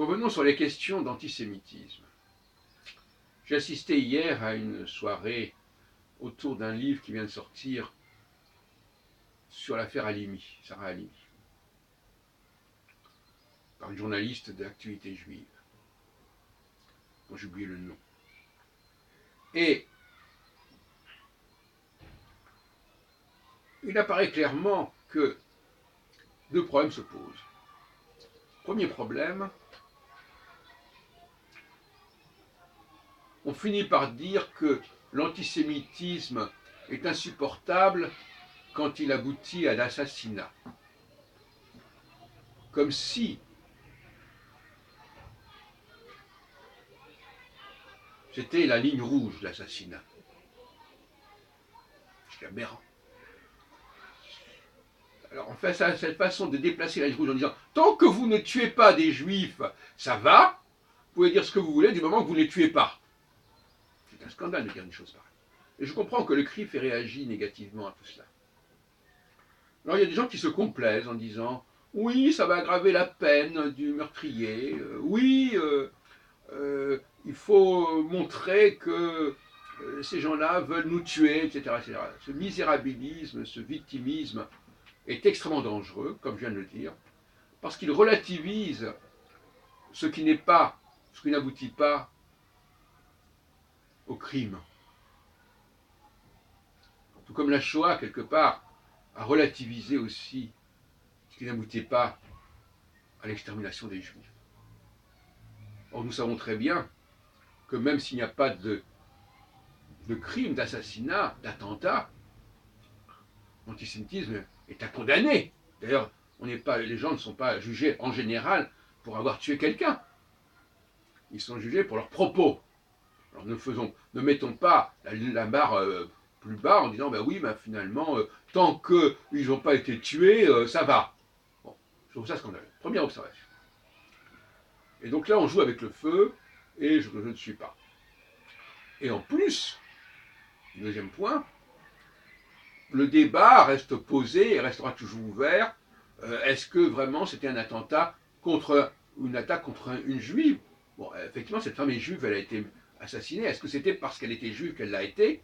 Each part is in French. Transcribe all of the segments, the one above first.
Revenons sur les questions d'antisémitisme. J'ai assisté hier à une soirée autour d'un livre qui vient de sortir sur l'affaire Halimi, Sarah Halimi, par une journaliste d'actualité juive, dont j'ai oublié le nom. Et il apparaît clairement que deux problèmes se posent. Premier problème, on finit par dire que l'antisémitisme est insupportable quand il aboutit à l'assassinat. Comme si c'était la ligne rouge, l'assassinat. C'est aberrant. Alors on fait ça, cette façon de déplacer la ligne rouge en disant « Tant que vous ne tuez pas des juifs, ça va, vous pouvez dire ce que vous voulez du moment que vous ne les tuez pas. » C'est un scandale de dire une chose pareille. Et je comprends que le CRIF ait réagi négativement à tout cela. Alors il y a des gens qui se complaisent en disant « Oui, ça va aggraver la peine du meurtrier. Oui, il faut montrer que ces gens-là veulent nous tuer, etc. etc. » Ce misérabilisme, ce victimisme est extrêmement dangereux, comme je viens de le dire, parce qu'il relativise ce qui n'est pas, ce qui n'aboutit pas au crime. Tout comme la Shoah, quelque part, a relativisé aussi ce qui n'aboutit pas à l'extermination des Juifs. Or, nous savons très bien que même s'il n'y a pas de crime, d'assassinat, d'attentat, l'antisémitisme est à condamner. D'ailleurs, les gens ne sont pas jugés en général pour avoir tué quelqu'un. Ils sont jugés pour leurs propos. Alors ne mettons pas la barre plus bas en disant ben oui, ben finalement, tant qu'ils n'ont pas été tués, ça va. Bon, je trouve ça scandaleux. Première observation. Et donc là, on joue avec le feu, et je ne suis pas. Et en plus, deuxième point, le débat reste posé et restera toujours ouvert. Est-ce que vraiment c'était un attentat contre une attaque contre une juive? Bon, effectivement, cette femme est juive, elle a été assassinée. Est-ce que c'était parce qu'elle était juive qu'elle l'a été?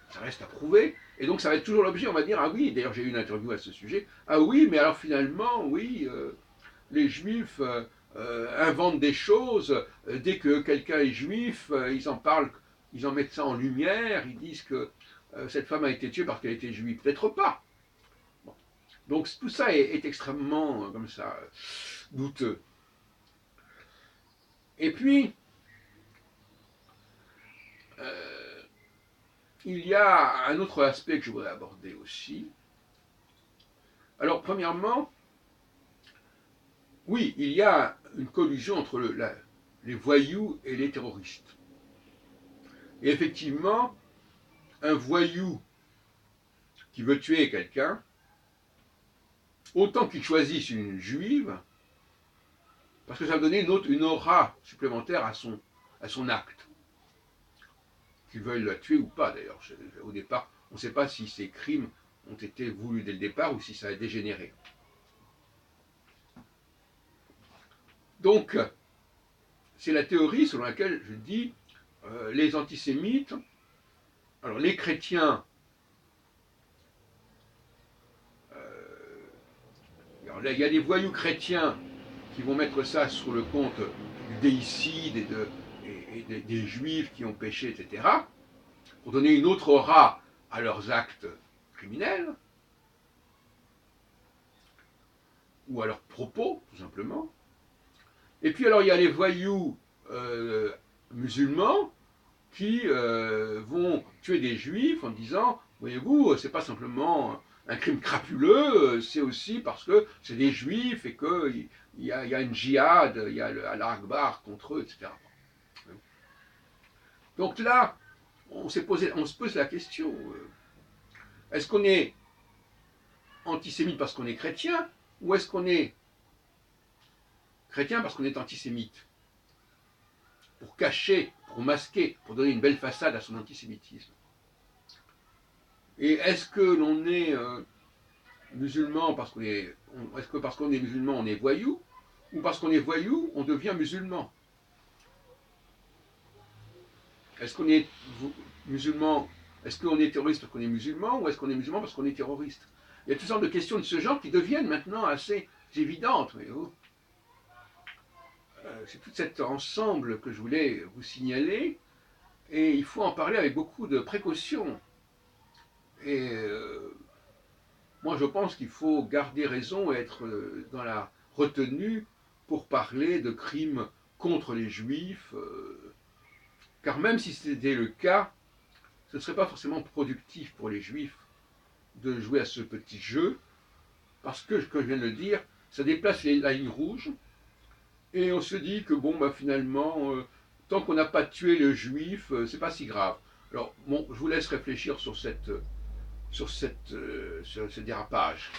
Ça reste à prouver. Et donc ça va être toujours l'objet, on va dire, ah oui, d'ailleurs j'ai eu une interview à ce sujet, ah oui, mais alors finalement, oui, les juifs inventent des choses, dès que quelqu'un est juif, ils en parlent, ils en mettent ça en lumière, ils disent que cette femme a été tuée parce qu'elle était juive. Peut-être pas. Bon. Donc tout ça est extrêmement, comme ça, douteux. Et puis, il y a un autre aspect que je voudrais aborder aussi. Alors, premièrement, oui, il y a une collusion entre les voyous et les terroristes. Et effectivement, un voyou qui veut tuer quelqu'un, autant qu'il choisisse une juive, parce que ça va donner une aura supplémentaire à son acte. Qu'ils veuillent la tuer ou pas d'ailleurs. Au départ, on ne sait pas si ces crimes ont été voulus dès le départ ou si ça a dégénéré. Donc, c'est la théorie selon laquelle je dis les antisémites, alors les chrétiens, alors il y a des voyous chrétiens qui vont mettre ça sous le compte du déicide et des juifs qui ont péché, etc., pour donner une autre aura à leurs actes criminels, ou à leurs propos, tout simplement. Et puis alors il y a les voyous musulmans qui vont tuer des juifs en disant, voyez-vous, c'est pas simplement un crime crapuleux, c'est aussi parce que c'est des juifs et qu'il y a une djihad, il y a Allah Akbar contre eux, etc. Donc là, on se pose la question, est-ce qu'on est antisémite parce qu'on est chrétien, ou est-ce qu'on est chrétien parce qu'on est antisémite? Pour cacher, pour masquer, pour donner une belle façade à son antisémitisme. Et est-ce que l'on est musulman parce qu'on est, est-ce que parce qu'on est musulman on est voyou, ou parce qu'on est voyou, on devient musulman. Est-ce qu'on est musulman, est-ce qu'on est terroriste parce qu'on est musulman, ou est-ce qu'on est musulman parce qu'on est terroriste? Il y a toutes sortes de questions de ce genre qui deviennent maintenant assez évidentes. C'est tout cet ensemble que je voulais vous signaler, et il faut en parler avec beaucoup de précaution. Et moi, je pense qu'il faut garder raison et être dans la retenue pour parler de crimes contre les juifs, car même si c'était le cas, ce ne serait pas forcément productif pour les juifs de jouer à ce petit jeu, parce que, comme je viens de le dire, ça déplace la ligne rouge, et on se dit que bon, bah, finalement, tant qu'on n'a pas tué le juif, c'est pas si grave. Alors, bon, je vous laisse réfléchir sur ce dérapage.